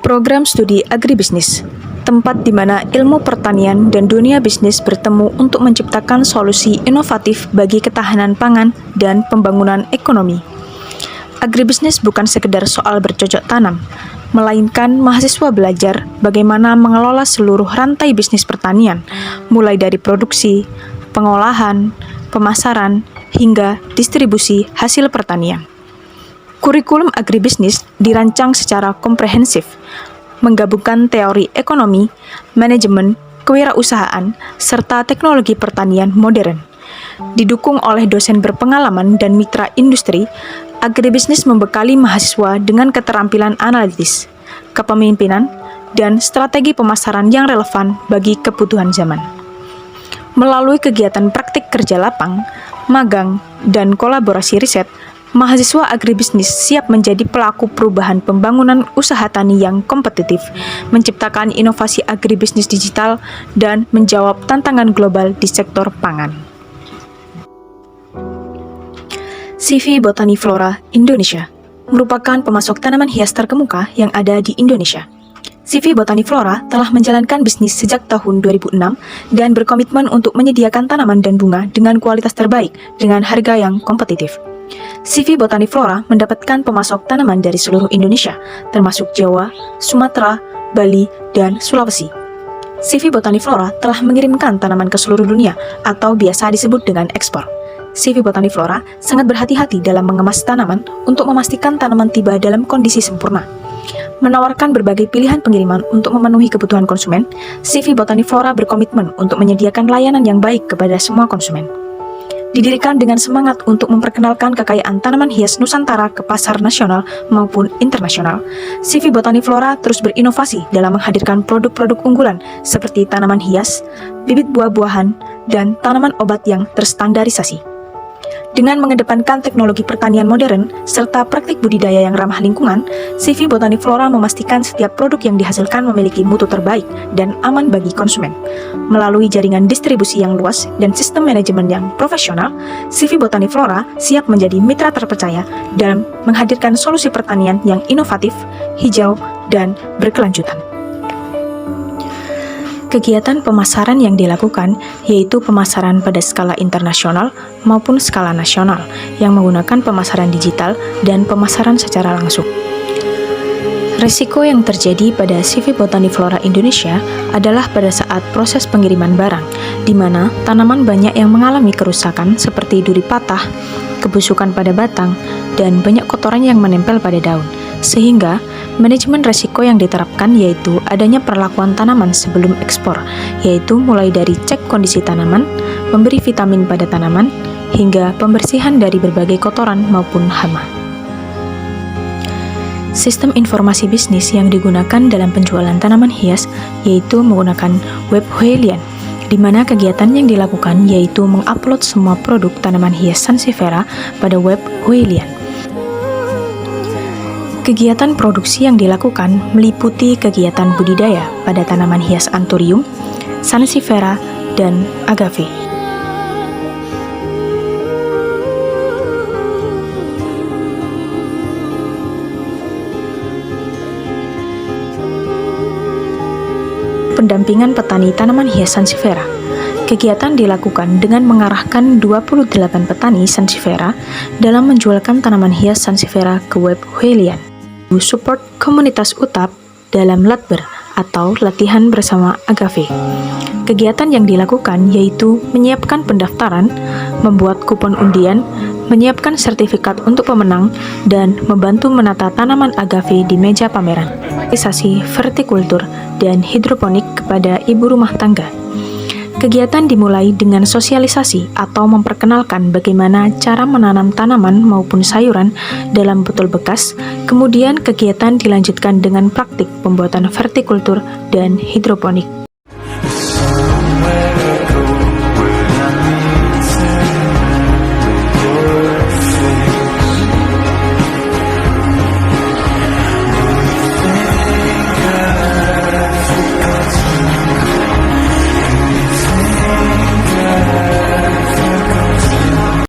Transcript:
Program Studi Agribisnis, tempat di mana ilmu pertanian dan dunia bisnis bertemu untuk menciptakan solusi inovatif bagi ketahanan pangan dan pembangunan ekonomi. Agribisnis bukan sekedar soal bercocok tanam, melainkan mahasiswa belajar bagaimana mengelola seluruh rantai bisnis pertanian, mulai dari produksi, pengolahan, pemasaran, hingga distribusi hasil pertanian. Kurikulum agribisnis dirancang secara komprehensif, menggabungkan teori ekonomi, manajemen, kewirausahaan, serta teknologi pertanian modern. Didukung oleh dosen berpengalaman dan mitra industri, agribisnis membekali mahasiswa dengan keterampilan analitis, kepemimpinan, dan strategi pemasaran yang relevan bagi kebutuhan zaman. Melalui kegiatan praktik kerja lapang, magang, dan kolaborasi riset, mahasiswa agribisnis siap menjadi pelaku perubahan pembangunan usaha tani yang kompetitif, menciptakan inovasi agribisnis digital, dan menjawab tantangan global di sektor pangan. CV Botani Flora Indonesia merupakan pemasok tanaman hias terkemuka yang ada di Indonesia. CV Botani Flora telah menjalankan bisnis sejak tahun 2006 dan berkomitmen untuk menyediakan tanaman dan bunga dengan kualitas terbaik dengan harga yang kompetitif. CV Botani Flora mendapatkan pemasok tanaman dari seluruh Indonesia, termasuk Jawa, Sumatera, Bali, dan Sulawesi. CV Botani Flora telah mengirimkan tanaman ke seluruh dunia atau biasa disebut dengan ekspor. CV Botani Flora sangat berhati-hati dalam mengemas tanaman untuk memastikan tanaman tiba dalam kondisi sempurna. Menawarkan berbagai pilihan pengiriman untuk memenuhi kebutuhan konsumen, CV Botani Flora berkomitmen untuk menyediakan layanan yang baik kepada semua konsumen. Didirikan dengan semangat untuk memperkenalkan kekayaan tanaman hias Nusantara ke pasar nasional maupun internasional, CV Botani Flora terus berinovasi dalam menghadirkan produk-produk unggulan seperti tanaman hias, bibit buah-buahan, dan tanaman obat yang terstandarisasi. Dengan mengedepankan teknologi pertanian modern serta praktik budidaya yang ramah lingkungan, CV Botani Flora memastikan setiap produk yang dihasilkan memiliki mutu terbaik dan aman bagi konsumen. Melalui jaringan distribusi yang luas dan sistem manajemen yang profesional, CV Botani Flora siap menjadi mitra terpercaya dalam menghadirkan solusi pertanian yang inovatif, hijau, dan berkelanjutan. Kegiatan pemasaran yang dilakukan yaitu pemasaran pada skala internasional maupun skala nasional yang menggunakan pemasaran digital dan pemasaran secara langsung. Risiko yang terjadi pada CV Botani Flora Indonesia adalah pada saat proses pengiriman barang, di mana tanaman banyak yang mengalami kerusakan seperti duri patah, kebusukan pada batang, dan banyak kotoran yang menempel pada daun. Sehingga, manajemen risiko yang diterapkan yaitu adanya perlakuan tanaman sebelum ekspor, yaitu mulai dari cek kondisi tanaman, memberi vitamin pada tanaman, hingga pembersihan dari berbagai kotoran maupun hama. Sistem informasi bisnis yang digunakan dalam penjualan tanaman hias yaitu menggunakan web Hoelian, di mana kegiatan yang dilakukan yaitu mengupload semua produk tanaman hias Sansevieria pada web Hoelian. Kegiatan produksi yang dilakukan meliputi kegiatan budidaya pada tanaman hias Anthurium, Sansevieria, dan Agave. Pendampingan petani tanaman hias Sansevieria. Kegiatan dilakukan dengan mengarahkan 28 petani Sansevieria dalam menjualkan tanaman hias Sansevieria ke web Hoelian. Support komunitas UTAP dalam Latber atau latihan bersama Agave. Kegiatan yang dilakukan yaitu menyiapkan pendaftaran, membuat kupon undian, menyiapkan sertifikat untuk pemenang, dan membantu menata tanaman Agave di meja pameran. Realisasi vertikultur dan hidroponik kepada ibu rumah tangga. Kegiatan dimulai dengan sosialisasi atau memperkenalkan bagaimana cara menanam tanaman maupun sayuran dalam botol bekas, kemudian kegiatan dilanjutkan dengan praktik pembuatan vertikultur dan hidroponik.